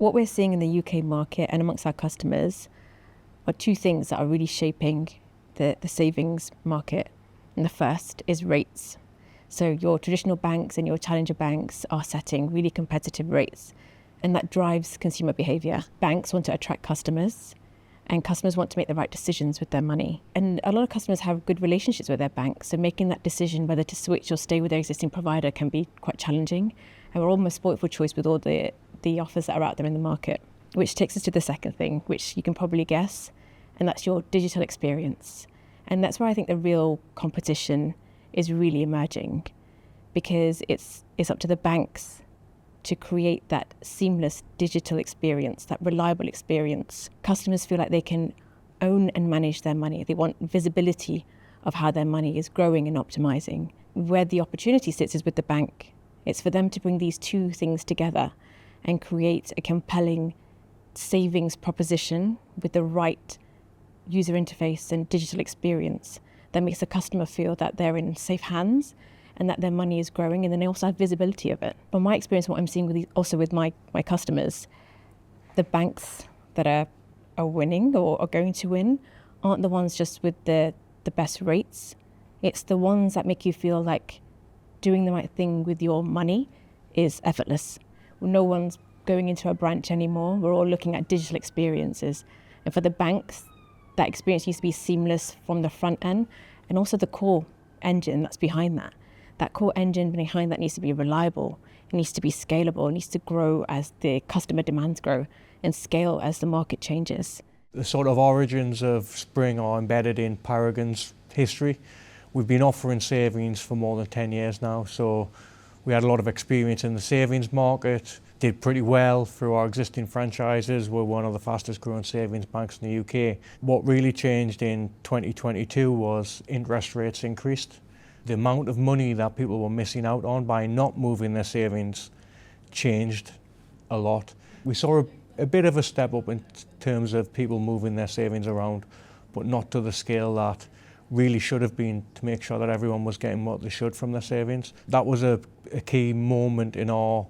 What we're seeing in the UK market and amongst our customers are two things that are really shaping the savings market. And the first is rates. So your traditional banks and your challenger banks are setting really competitive rates, and that drives consumer behaviour. Banks want to attract customers, and customers want to make the right decisions with their money. And a lot of customers have good relationships with their banks, so making that decision whether to switch or stay with their existing provider can be quite challenging. And we're almost spoilt for choice with all the offers that are out there in the market, which takes us to the second thing, which you can probably guess, and that's your digital experience. And that's where I think the real competition is really emerging, because it's up to the banks to create that seamless digital experience, that reliable experience. Customers feel like they can own and manage their money. They want visibility of how their money is growing and optimizing. Where the opportunity sits is with the bank. It's for them to bring these two things together and create a compelling savings proposition with the right user interface and digital experience that makes the customer feel that they're in safe hands and that their money is growing, and then they also have visibility of it. From my experience, what I'm seeing with my customers, the banks that are winning or are going to win aren't the ones just with the best rates. It's the ones that make you feel like doing the right thing with your money is effortless. No one's going into a branch anymore. We're all looking at digital experiences. And for the banks, that experience needs to be seamless from the front end, and also the core engine that's behind that. That core engine behind that needs to be reliable, it needs to be scalable, it needs to grow as the customer demands grow and scale as the market changes. The sort of origins of Spring are embedded in Paragon's history. We've been offering savings for more than 10 years now, so we had a lot of experience in the savings market, did pretty well through our existing franchises. We're one of the fastest growing savings banks in the UK. What really changed in 2022 was interest rates increased. The amount of money that people were missing out on by not moving their savings changed a lot. We saw a bit of a step up in terms of people moving their savings around, but not to the scale that really should have been, to make sure that everyone was getting what they should from their savings. That was a key moment in our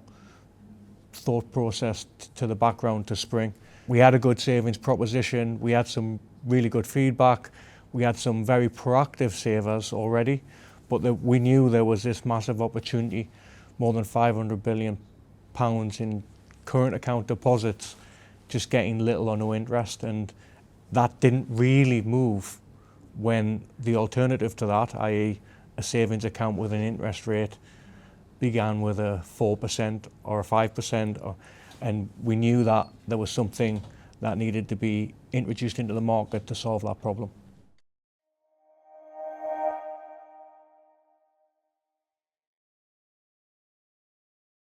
thought process to the background to Spring. We had a good savings proposition, we had some really good feedback, we had some very proactive savers already, but we knew there was this massive opportunity, more than £500 billion in current account deposits, just getting little or no interest, and that didn't really move when the alternative to that, i.e. a savings account with an interest rate, began with a 4% or a 5%, and we knew that there was something that needed to be introduced into the market to solve that problem.